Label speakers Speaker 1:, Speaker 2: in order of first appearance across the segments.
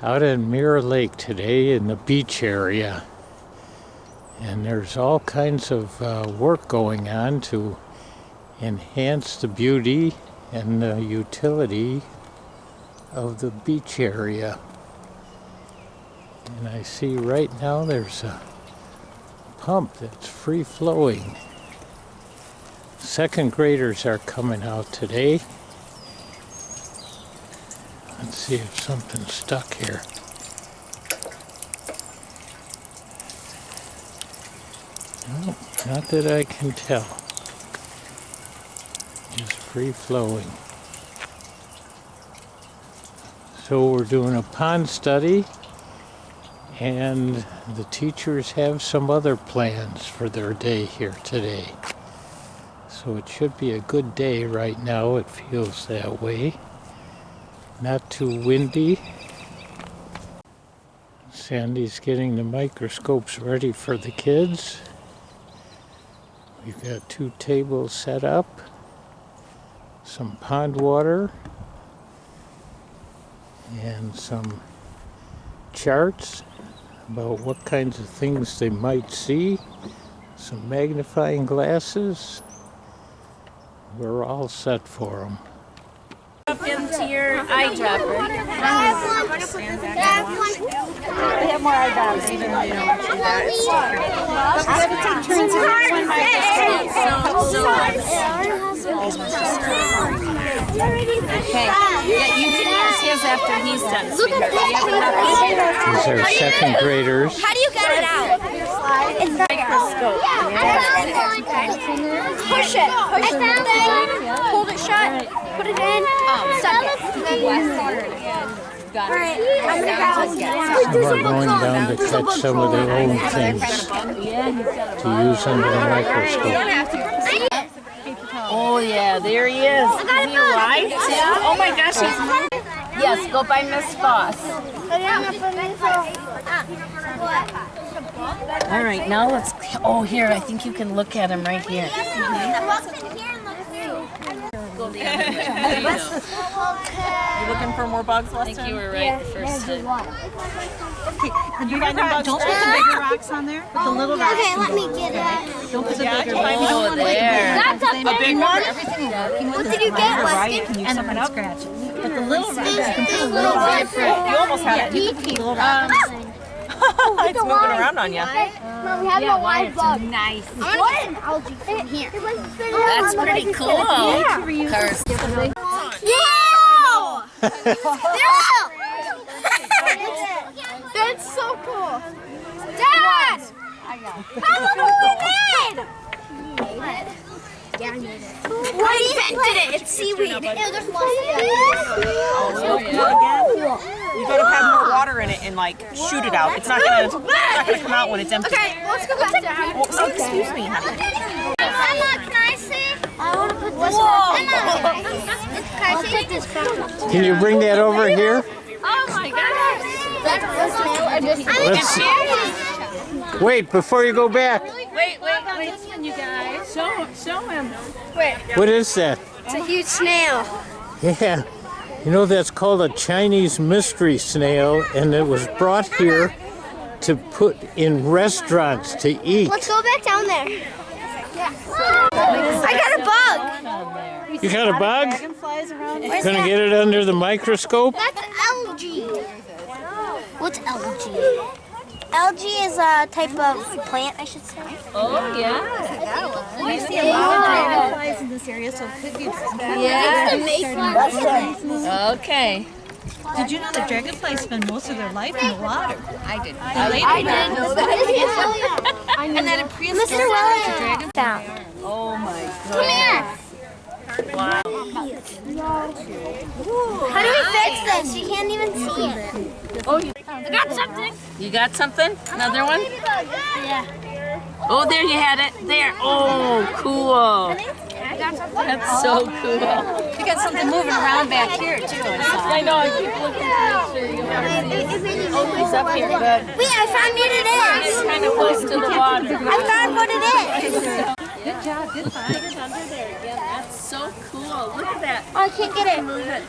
Speaker 1: Out in Mirror Lake today in the beach area, and there's all kinds of work going on to enhance the beauty and the utility of the beach area. And I see right now there's a pump that's free flowing. Second graders are coming out today. Let's see if something's stuck here. No, not that I can tell. Just free flowing. So we're doing a pond study, and the teachers have some other plans for their day here today. So it should be a good day right now. It feels that way. Not too windy. Sandy's getting the microscopes ready for the kids. We've got 2 tables set up, some pond water, and some charts about what kinds of things they might see, some magnifying glasses. We're all set for them.
Speaker 2: Up into your eyedropper.
Speaker 3: We have more eyedroppers, even though you don't want to do that. It's I'm going to take turns with one
Speaker 2: Okay. Yeah, you can use his after he's done.
Speaker 3: Look at this.
Speaker 1: These are second graders.
Speaker 3: How do you get it out? It's the microscope. Push it. Push it. Hold it shut. Put it in. Suck it. Alright, I'm gonna grab this.
Speaker 1: We're going down to catch some of their own things to use under the microscope.
Speaker 2: Oh yeah, there he is. Is he alive? Oh my gosh, he's... Yes, go by Miss Foss. All right, now let's... Oh, here, I think you can look at him right here.
Speaker 4: You looking for more bugs, Lester?
Speaker 2: I think you were right the first time.
Speaker 4: Okay, you find bugs? Don't put the bigger rocks on there. Put the little rocks.
Speaker 3: Okay, let me get it.
Speaker 4: Don't put the bigger
Speaker 2: Oh, there.
Speaker 3: That's a big one.
Speaker 4: Everything working with
Speaker 3: What did you get,
Speaker 4: right,
Speaker 3: Weston?
Speaker 4: can you sum it up? Scratch it. But the little rocks, you can put the little rocks. You almost had it. You can put the little rocks. It's moving around on you.
Speaker 3: No, we have a live bug. Nice. What an algae from here.
Speaker 2: That's pretty cool. Cars.
Speaker 3: Wow! That's so cool. Dad! How did we made? Yeah, I made it. What invented it? It's seaweed.
Speaker 4: You gotta have more water in it and like shoot it out. It's not gonna come out when it's empty.
Speaker 3: Okay, let's go back down.
Speaker 4: Oh, excuse me, honey.
Speaker 3: Emma, can I see? I want to put this Emma, can I take this back?
Speaker 1: Can you bring that over here?
Speaker 2: Oh my gosh.
Speaker 1: Let's wait before you go back.
Speaker 2: Wait. This one, you guys. Show him.
Speaker 1: What is that?
Speaker 3: It's a huge snail.
Speaker 1: Yeah. You know, that's called a Chinese mystery snail, and it was brought here to put in restaurants to eat.
Speaker 3: Let's go back down there. Yeah. I got a bug.
Speaker 1: You got a bug?
Speaker 4: Dragonflies around.
Speaker 1: Gonna get it under the microscope?
Speaker 3: That's algae. What's algae? Algae is a type of plant, I should say.
Speaker 2: Oh yeah.
Speaker 4: We see a lot of dragonflies in this area, so it could be.
Speaker 2: Yeah. Okay.
Speaker 4: Did you know that dragonflies spend most of their life in the water? I did.
Speaker 2: I didn't know that.
Speaker 4: And that in prehistoric
Speaker 3: Mr. Wells,
Speaker 4: a dragon.
Speaker 2: Oh my
Speaker 3: come here.
Speaker 2: god. Wow.
Speaker 3: How do we fix this? You can't even see it.
Speaker 2: Oh, I got something. You got something? Another one?
Speaker 3: Yeah.
Speaker 2: Oh, there you had it. There. Oh, cool. That's so cool.
Speaker 4: We got something moving around back here too.
Speaker 2: I know. I keep looking to make sure you have. Oh, he's up here. Good.
Speaker 3: Wait, I found what it is.
Speaker 2: Kind of close to the water.
Speaker 3: I found what it is.
Speaker 4: Good job. Good find.
Speaker 2: Put it under there again. That's so cool. Look at that.
Speaker 3: Oh, I can't get it.
Speaker 2: Move it.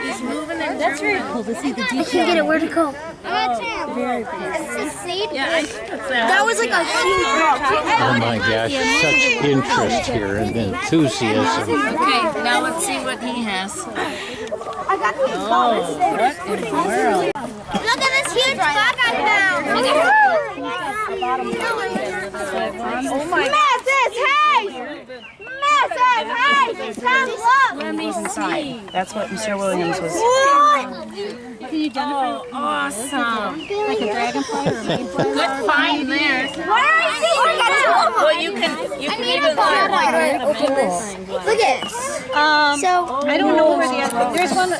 Speaker 2: He's moving and
Speaker 4: That's very
Speaker 2: grooving.
Speaker 4: cool to see the
Speaker 3: I
Speaker 4: detail.
Speaker 3: can't get it. Where'd it go?
Speaker 4: Very cool.
Speaker 2: Yeah, I think it's that.
Speaker 3: That was like a huge rock.
Speaker 1: Oh my gosh, such interest here and enthusiasm.
Speaker 2: Okay, now let's see what he has.
Speaker 3: I got these
Speaker 2: Oh, what in the world?
Speaker 3: Look at this huge rock I found.
Speaker 2: Oh my God.
Speaker 3: Mrs. Hayes! Mrs. Hayes! Come look!
Speaker 4: That's what Mr. Williams was.
Speaker 3: What?
Speaker 4: Can you identify what
Speaker 2: Awesome.
Speaker 4: like a dragonfly or a mayfly?
Speaker 2: Good find there.
Speaker 3: Where is he? I got two of them.
Speaker 2: Well, you can even
Speaker 3: Open this. Look at this. So,
Speaker 4: I don't know where the other.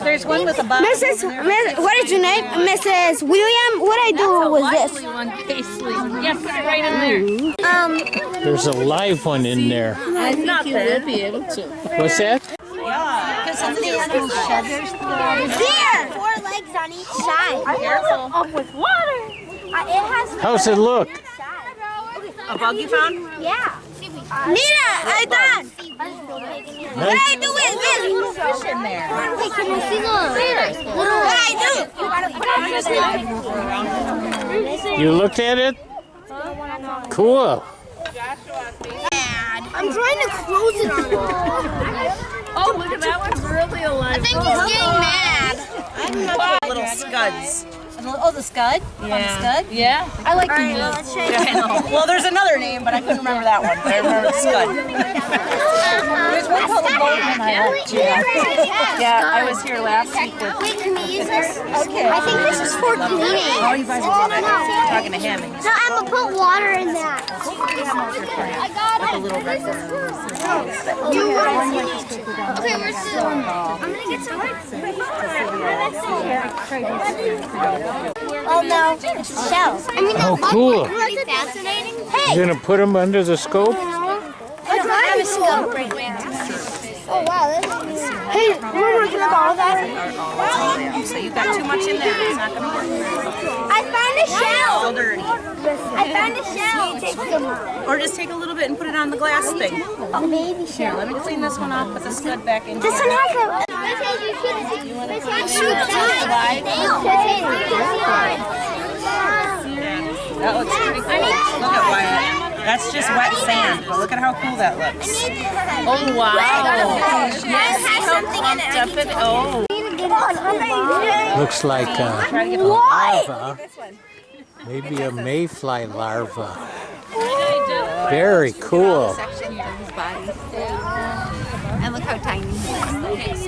Speaker 4: There's one with a box.
Speaker 3: What is your name? Mrs. William? What I do was this.
Speaker 2: one Paisley. Yeah, put it right in there.
Speaker 1: There's a live one in there.
Speaker 2: I think you will be able to.
Speaker 1: What's that?
Speaker 4: Because somebody has to shed their
Speaker 3: There! 4 legs on each side.
Speaker 2: Careful.
Speaker 3: Up with water. It has.
Speaker 1: How's it look?
Speaker 4: A bug you found?
Speaker 3: Yeah. Nina, I done. What I do is this.
Speaker 4: Fish in there.
Speaker 3: Wait, can I see the? What I do?
Speaker 1: You looked at it? Cool.
Speaker 3: I'm trying to close it on him.
Speaker 2: Oh, look at that one's really alive.
Speaker 3: I think he's getting mad.
Speaker 4: Little scuds. Oh, the scud?
Speaker 2: Yeah.
Speaker 4: On the scud?
Speaker 2: Yeah.
Speaker 4: I like the
Speaker 3: Alright,
Speaker 4: name.
Speaker 3: let's try
Speaker 2: I know.
Speaker 4: Well, there's another name, but I couldn't remember that one. But I remember the scud. There's one called the boatman I like too. Yeah, I was here last week with.
Speaker 3: Wait, can we use this? Okay. I think this is for cleaning.
Speaker 4: Oh, you guys are talking to him.
Speaker 3: No, I'm gonna put water in that. I got it.
Speaker 4: A little red.
Speaker 3: Okay, we're still. I'm gonna get some. Oh no, it's shells. I mean,
Speaker 1: Oh, cool.
Speaker 3: really fascinating. Hey,
Speaker 1: You're gonna put them under the scope?
Speaker 3: I don't have a scope right now. Oh wow, hey, we're working on all that.
Speaker 4: So you've got too much in there. It's not going to work.
Speaker 3: I found a shell.
Speaker 4: All dirty.
Speaker 3: I found a shell. Take some.
Speaker 4: Or just take a little bit and put it on the glass thing.
Speaker 3: A baby
Speaker 4: Here,
Speaker 3: shell.
Speaker 4: let me clean this one off. Put the scud back in
Speaker 3: This
Speaker 4: here.
Speaker 3: one has a.
Speaker 4: That looks pretty cool. Look at Wyatt. That's just wet sand, but look at how cool that looks.
Speaker 2: Oh, wow.
Speaker 3: Yes, has something in it.
Speaker 2: Oh.
Speaker 1: Looks like larva. Maybe a mayfly larva. Very cool.
Speaker 3: And look how tiny he is.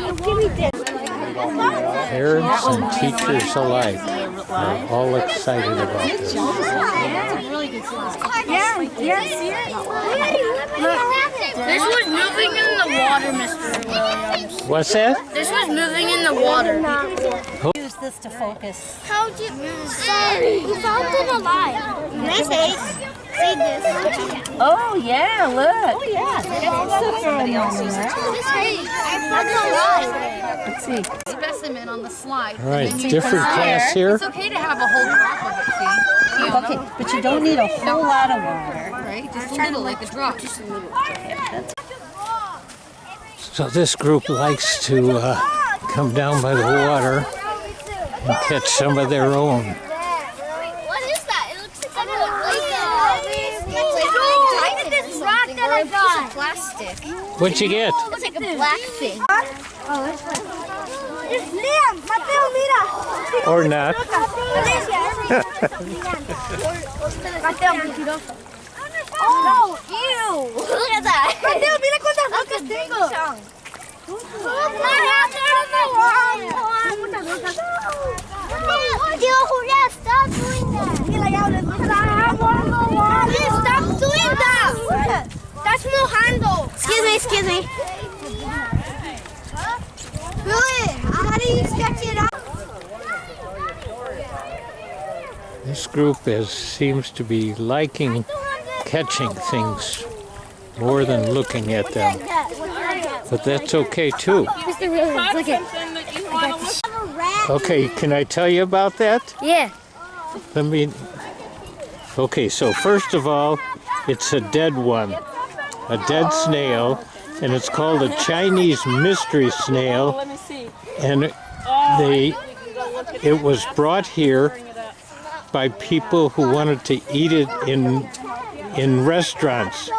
Speaker 1: Parents and teachers alike are all excited about this.
Speaker 3: This was moving in the water, Mr. Williams.
Speaker 1: What's that?
Speaker 3: This was moving in the water.
Speaker 4: Use this to focus.
Speaker 3: How'd you we found it alive. Nice Ace. See this.
Speaker 2: Oh, yeah, look.
Speaker 4: Oh, yeah. Somebody else uses it.
Speaker 3: This Ace. I found it alive.
Speaker 2: Let's see.
Speaker 5: Specimen on the slide.
Speaker 1: All right, different class here.
Speaker 5: It's okay to have a whole drop of it, see?
Speaker 4: Okay, but you don't need a whole lot of water.
Speaker 5: Right? Just a little, like a drop.
Speaker 1: So this group likes to come down by the water and catch some of their own.
Speaker 3: What is that? It looks like look at this rock that I got.
Speaker 5: Plastic.
Speaker 1: What'd you get?
Speaker 5: It's like a black thing.
Speaker 3: Oh, that's fine. It's Liam. Mateo, mira.
Speaker 1: Or not.
Speaker 3: Mateo, mentiroso. Oh, ew. Look at that. Mateo, mira cuántas rocas tengo. Tío Julián, stop doing that. Stop doing that. That's mojando. Excuse me. Really? How do you sketch it up?
Speaker 1: This group seems to be liking catching things more than looking at them. But that's okay too.
Speaker 3: Mr. Williams, look at
Speaker 1: Okay, can I tell you about that?
Speaker 3: Yeah.
Speaker 1: Okay, so first of all, it's a dead one. a dead snail, and it's called a Chinese mystery snail.
Speaker 4: Let me see.
Speaker 1: And it was brought here by people who wanted to eat it in restaurants.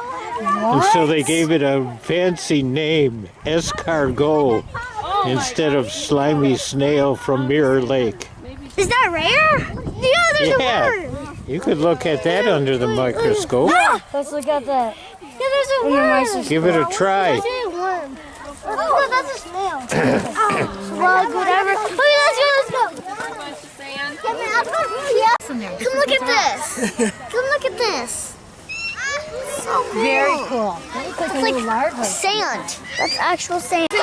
Speaker 1: And so they gave it a fancy name, escargot, instead of slimy snail from Mirror Lake.
Speaker 3: Is that rare? Yeah, there's a word.
Speaker 1: You could look at that under the microscope.
Speaker 3: Let's look at that. Yeah, there's a worm.
Speaker 1: Give it a try.
Speaker 3: There's a worm. Oh, that's a snail. Slug, whatever. Okay, let's go. Come look at this. Come look at this. So cool.
Speaker 2: Very cool.
Speaker 3: It's like sand. That's actual sand. No, I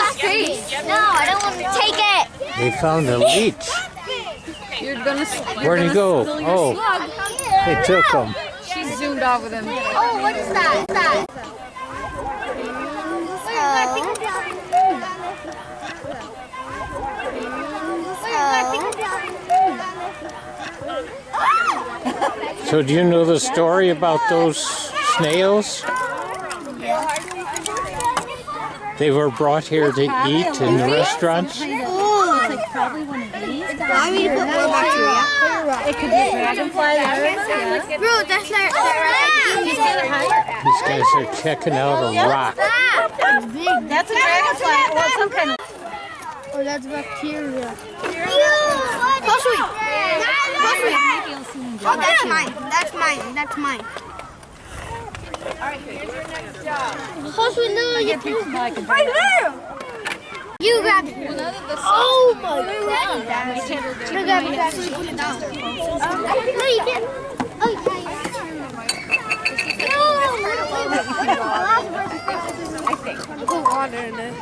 Speaker 3: don't want to take it.
Speaker 1: They found a leech. Where'd he go? Oh, they took him.
Speaker 5: She zoomed off with him.
Speaker 3: Oh, what is that?
Speaker 1: So do you know the story about those snails? They were brought here to eat in the restaurants.
Speaker 2: Probably one of these.
Speaker 3: I need to put more bacteria.
Speaker 2: It could be a dragonfly.
Speaker 3: Bro, that's not
Speaker 1: These guys are checking out a rock.
Speaker 2: That's a dragonfly. Well, some kind of.
Speaker 3: Oh, that's bacteria. Oh, that's mine. That's mine. That's mine.
Speaker 4: Alright, here's your next job.
Speaker 3: Right there. You grab it. Oh my god. You grab it. Put it down. No, you can't. Oh,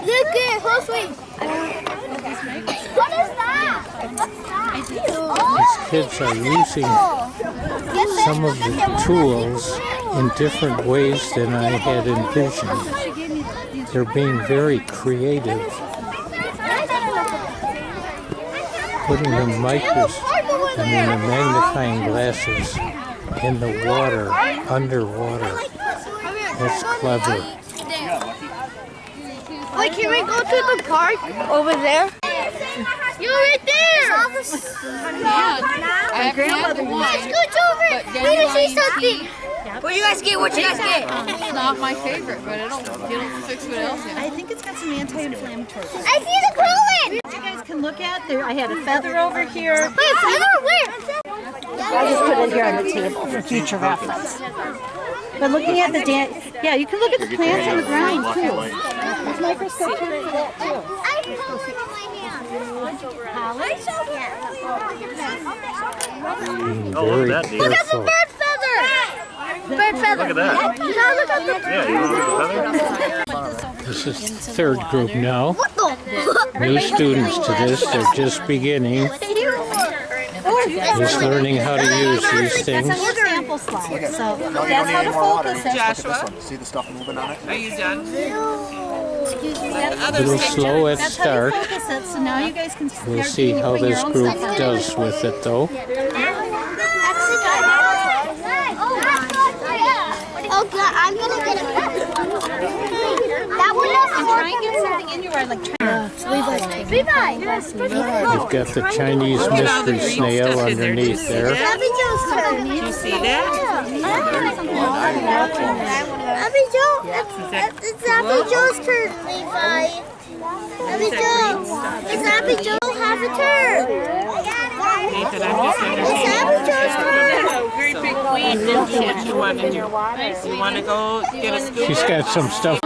Speaker 3: look at Josue. What is that?
Speaker 1: These kids are using some of the tools in different ways than I had envisioned. They're being very creative. Putting the magnifying glasses in the water, underwater. That's clever.
Speaker 3: Wait, can we go to the park over there? You're right there.
Speaker 5: I haven't had the wine.
Speaker 3: Let's go over it. Let me see something.
Speaker 4: What you guys get? What you guys get?
Speaker 5: It's not my favorite, but it'll fix what else.
Speaker 2: I think it's got some anti-inflammatory.
Speaker 3: I see the coolant.
Speaker 2: You guys can look at there. I had a feather over here.
Speaker 3: Wait, feather where?
Speaker 2: I just put it here on the table for future reference. But looking at the yeah, you can look at the plants on the ground too. There's microscopes for that too.
Speaker 3: I can hold it in my hand.
Speaker 1: Being
Speaker 6: Oh, look
Speaker 1: very
Speaker 6: at that deer.
Speaker 3: Look at the
Speaker 1: careful.
Speaker 3: bird feather. Bird feather.
Speaker 6: Look at that.
Speaker 3: Now look at the
Speaker 6: Yeah, you want to look at the feather?
Speaker 1: This is the third group now.
Speaker 3: What the?
Speaker 1: New students to this. They're just beginning. Just learning how to use these things.
Speaker 2: That's on your sample slide. So
Speaker 7: No, you don't
Speaker 2: that's
Speaker 7: need
Speaker 2: how
Speaker 7: any
Speaker 2: to
Speaker 7: more water.
Speaker 2: focus it.
Speaker 4: Joshua,
Speaker 7: See the stuff moving on it?
Speaker 4: are you done?
Speaker 1: A little slow at
Speaker 2: That's how
Speaker 1: start.
Speaker 2: you focus it. So now you guys can
Speaker 1: We'll
Speaker 2: start
Speaker 1: see how
Speaker 2: bring your
Speaker 1: this
Speaker 2: own
Speaker 1: group
Speaker 2: stuff in.
Speaker 1: does with it though.
Speaker 3: Oh god, I'm gonna get a pet. That one is
Speaker 2: And try and get something in your eye, like
Speaker 3: Levi.
Speaker 1: We've got the Chinese mystery snail underneath there.
Speaker 3: Abby Joe's turn.
Speaker 4: You see that?
Speaker 3: Abby Joe, it's Abby Joe's turn, Levi. Abby Joe, it's Abby Joe have a turn.
Speaker 4: Nathan, I'm just
Speaker 3: It's Abby Joe's turn.
Speaker 4: great big weed, didn't you? What you want to do? You want to go get a scoop?
Speaker 1: She's got some stuff.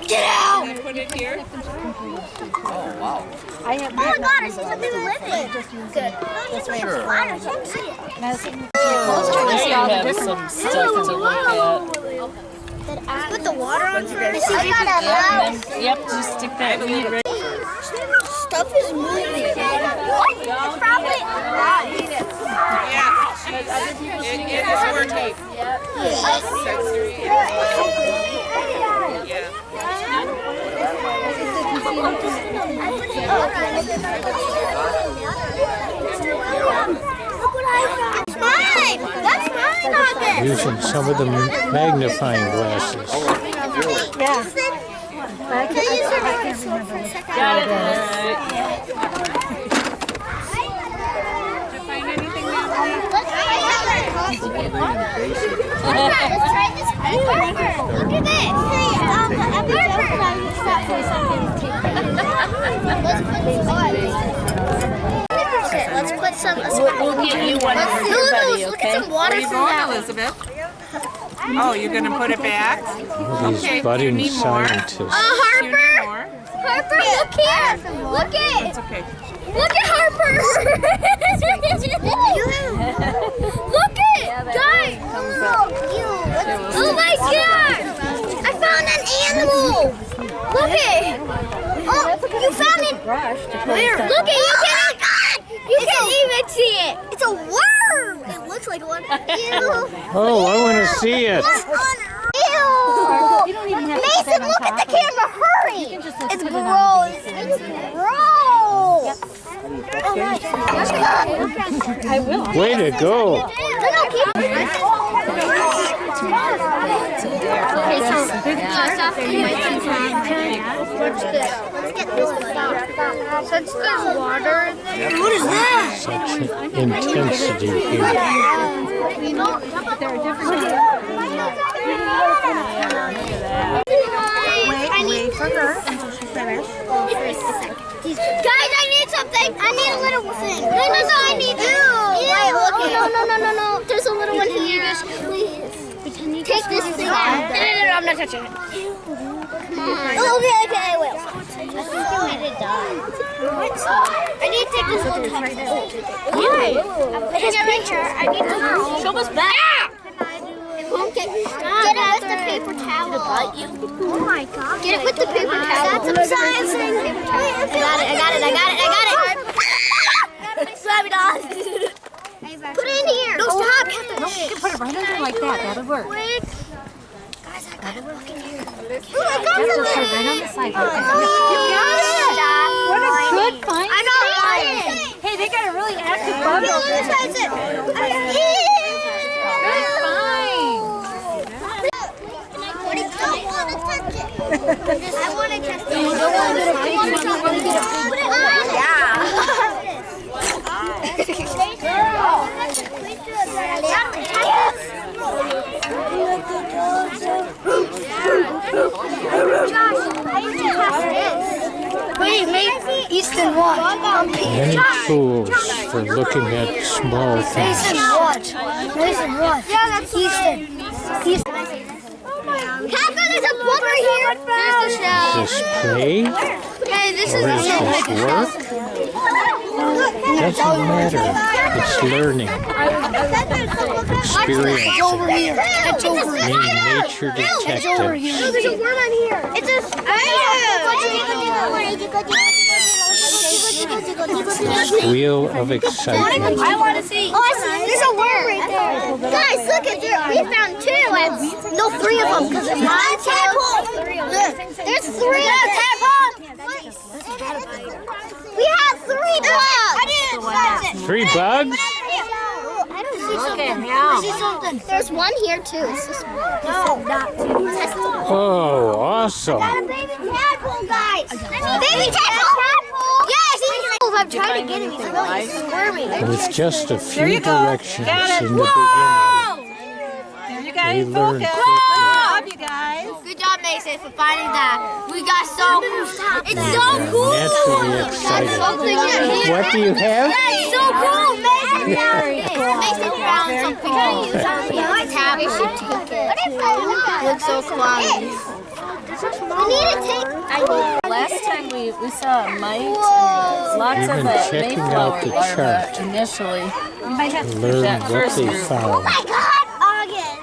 Speaker 3: Get out!
Speaker 4: Put it here.
Speaker 3: Oh my god, I see something living. Good. That's right. Put the water on first. She's got a house.
Speaker 4: Yep, just stick that weed right.
Speaker 3: Stuff is moving. What? It's probably.
Speaker 4: Yeah, it is working. Yeah.
Speaker 3: mine! That's mine on this!
Speaker 1: using some of the magnifying glasses.
Speaker 2: Yeah.
Speaker 3: Can you use your microscope for a second? Got it. Let's try this. Harper, look at this. Let's put some.
Speaker 4: We'll give you one for your buddy,
Speaker 3: Look
Speaker 4: okay?
Speaker 3: at some water
Speaker 5: Where are you
Speaker 3: from
Speaker 5: going,
Speaker 3: that.
Speaker 5: Elizabeth? Oh, you're going to put it back?
Speaker 1: These
Speaker 5: Okay,
Speaker 1: budding
Speaker 5: you need more.
Speaker 1: scientists.
Speaker 5: You
Speaker 3: Harper,
Speaker 5: need more?
Speaker 3: Harper, look here. Look it.
Speaker 5: It's okay.
Speaker 3: Look at Harper. Look it, guys. Oh my God! I found an animal. Look it. Oh, you found it. Where? Look it. You can't even see it. It's a worm. It looks like one. Ew.
Speaker 1: Oh, I want to see it.
Speaker 3: What on earth? Ew.
Speaker 2: You don't even have to put
Speaker 3: Mason,
Speaker 2: that on
Speaker 3: look at the
Speaker 2: top.
Speaker 3: camera. Hurry.
Speaker 2: It's
Speaker 3: It's gross. It's gross. Oh, nice.
Speaker 2: I will.
Speaker 1: Way to go.
Speaker 3: No, keep it. Okay, so what's this? Let's get this one out. Since there's water in there. What is that?
Speaker 1: Such intensity here.
Speaker 2: Wait for her until she's finished.
Speaker 3: Guys, I need something. I need a little thing. No, I need. No. There's a little one here. Please. Take this thing out. No, I'm not touching it. Come on. Okay, I will. I need to take this little tiny thing. Why? I need to show us back. Get it with the paper towel. Oh my God. Get it with the paper towel. That's a science thing. I got it. Slam it on. Put it in here. No, stop.
Speaker 2: No, you can put it right under like that. That'll work.
Speaker 3: Quick. Guys, I got it working here. Oh, I got
Speaker 2: Just
Speaker 3: it.
Speaker 2: put it right on the side.
Speaker 3: You got it.
Speaker 2: What a good find.
Speaker 3: I got it.
Speaker 2: Hey, they got a really active
Speaker 3: Let
Speaker 2: bug
Speaker 3: me
Speaker 2: over there.
Speaker 3: touch it.
Speaker 2: Good find.
Speaker 3: I want to touch it. I want to touch it. You don't want to get it. Put it on. Wait, Easton, what?
Speaker 1: Many tools for looking at small things.
Speaker 3: Mason, what? Yeah, that's Easton. Catherine, there's a book right here. There's the shell.
Speaker 1: Is this play
Speaker 3: Hey, this
Speaker 1: or
Speaker 3: is
Speaker 1: is this work? Doesn't matter. It's learning, experience, being nature detectives.
Speaker 3: No, there's a worm on here. It's a
Speaker 1: Wheel of excitement.
Speaker 3: I want to see. Oh, I see. There's a worm right there. Guys, look at there. We found two. No, three of them. Because there's one tadpole. Look, there's three. No, tadpole. We have 3 bugs. I didn't find it.
Speaker 1: 3 bugs?
Speaker 3: I don't see something. I see something. There's one here too. It's this one. No, not two.
Speaker 1: Oh, awesome.
Speaker 3: Got a baby tadpole, guys. Baby tadpole. Yes, I'm trying to get him. He's really squirming.
Speaker 1: With just a few directions in the
Speaker 5: There you
Speaker 1: beginning, they
Speaker 5: guys.
Speaker 1: learn
Speaker 5: Focus.
Speaker 1: quickly.
Speaker 5: Good job, you guys.
Speaker 3: Good job, Mason, for finding that. We got so cool. It's so cool.
Speaker 1: Naturally excited. What do you have?
Speaker 3: It's so cool, Mason. Mason found something. We should take it. Looks so quality. We need to take.
Speaker 4: Last time we saw mites and lots
Speaker 1: Even
Speaker 4: of the
Speaker 1: checking out
Speaker 4: Mayflower
Speaker 1: the
Speaker 4: larvae
Speaker 1: chart.
Speaker 4: initially.
Speaker 1: Learn
Speaker 4: That
Speaker 1: what
Speaker 4: first
Speaker 1: they
Speaker 4: group.
Speaker 1: found,
Speaker 3: Oh my God, August.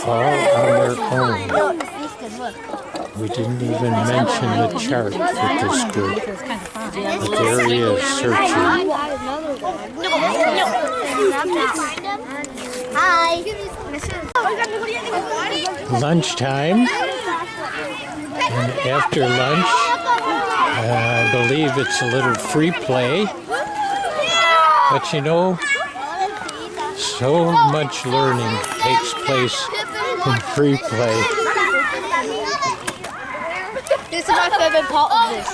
Speaker 1: all on their own. We didn't even mention the chart with this group. But there he is, searching.
Speaker 3: Hi.
Speaker 1: Lunchtime, and after lunch, I believe it's a little free play. But you know, So much learning takes place in free play.
Speaker 3: This is my favorite part of this.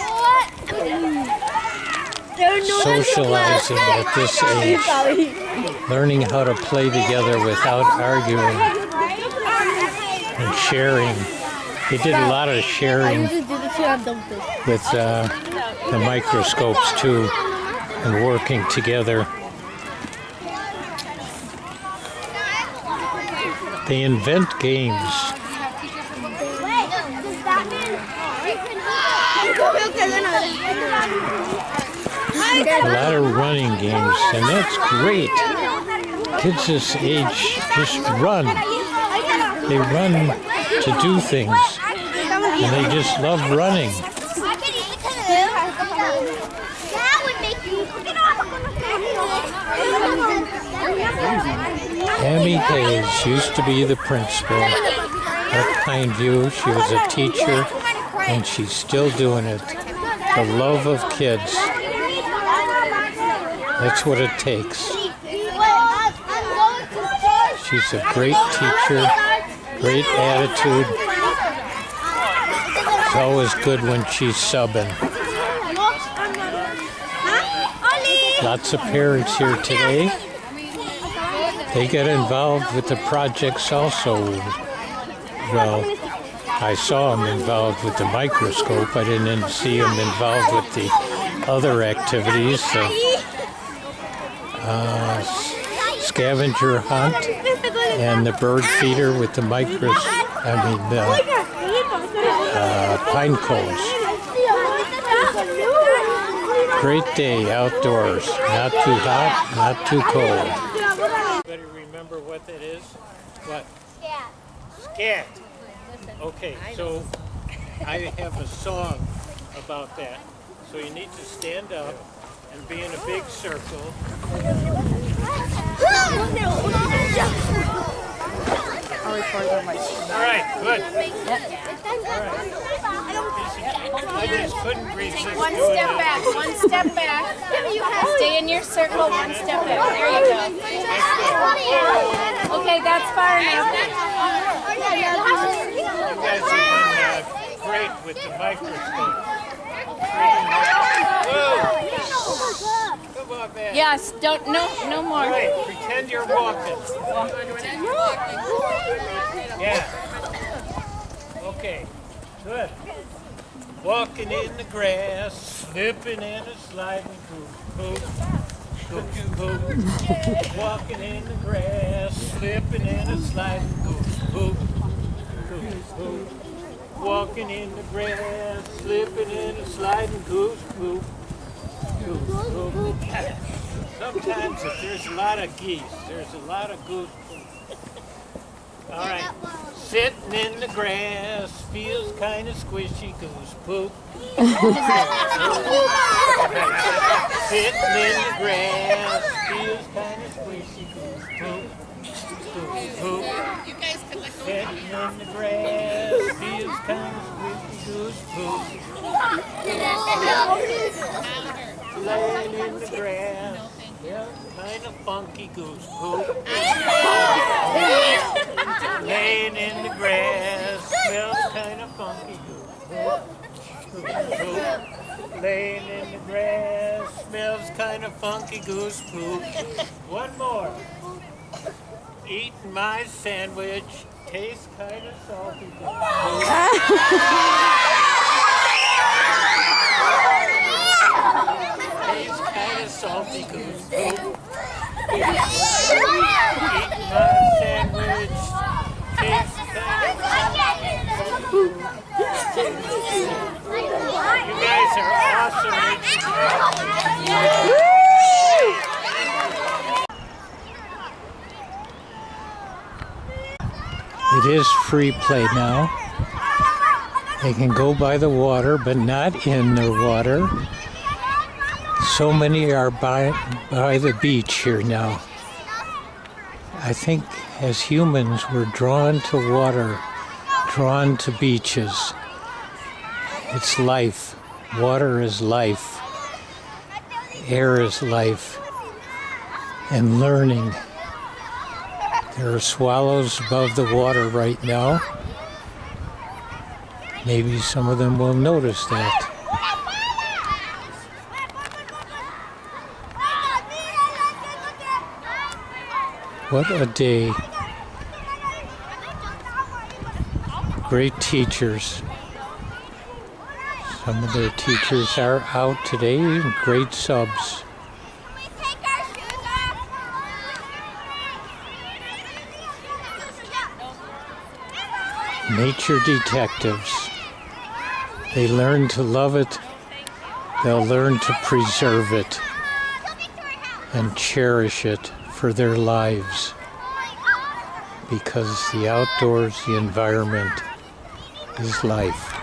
Speaker 1: Socializing at this age, learning how to play together without arguing and sharing. They did a lot of sharing with the microscopes too, and working together. They invent games. A lot of running games, and that's great. Kids this age just run. They run to do things, and they just love running. Tammy Hayes used to be the principal at Pineview. She was a teacher, and she's still doing it. The love of kids. That's what it takes. She's a great teacher, great attitude. It's always good when she's subbing. Lots of parents here today. They get involved with the projects also. Well, I saw them involved with the microscope. I didn't see them involved with the other activities. Scavenger hunt and the bird feeder with the pine cones. Great day outdoors. Not too hot, not too cold. Everybody remember what that is? What? Scat. Okay, so I have a song about that. So you need to stand up and be in a big circle. All right, good. All right. I just couldn't resist.
Speaker 7: Take one step back, one step back. Stay in your circle, one step back. There you go. Okay, that's far enough.
Speaker 1: You guys have been great with the microscope. Whoa! Come on, man.
Speaker 7: Yes, don't, no more.
Speaker 1: All right, pretend you're walking. Yeah. Okay, good. Walking in the grass, slipping and a sliding, poop, poop, poop, poop. Walking in the grass, slipping and a sliding, poop, poop, poop, poop. Walking in the grass, slipping and a sliding, poop, poop, poop, poop. Sometimes if there's a lot of geese, there's a lot of goose poop. All right. Sitting in the grass feels kind of squishy, goose poop. Sitting in the grass feels kind of squishy, goose poop. Goose poop. Sitting in the grass feels kind of squishy, goose poop. Laying in the grass, yeah, kind of funky, goose poop. Laying in the grass, smells kind of funky, goose poop. Laying in the grass, smells kind of funky, goose poop. One more. Eating my sandwich, tastes kind of salty, goose poop. Tastes kind of salty, goose poop. Eating my sandwich, tastes kind of salty. You guys are awesome. It is free play now. They can go by the water, but not in the water. So many are by the beach here now. I think as humans we're drawn to water, drawn to beaches. It's life. Water is life. Air is life. And learning. There are swallows above the water right now. Maybe some of them will notice that. What a day. Great teachers. Some of their teachers are out today, great subs. Nature detectives. They learn to love it, they'll learn to preserve it and cherish it for their lives, because the outdoors, the environment is life.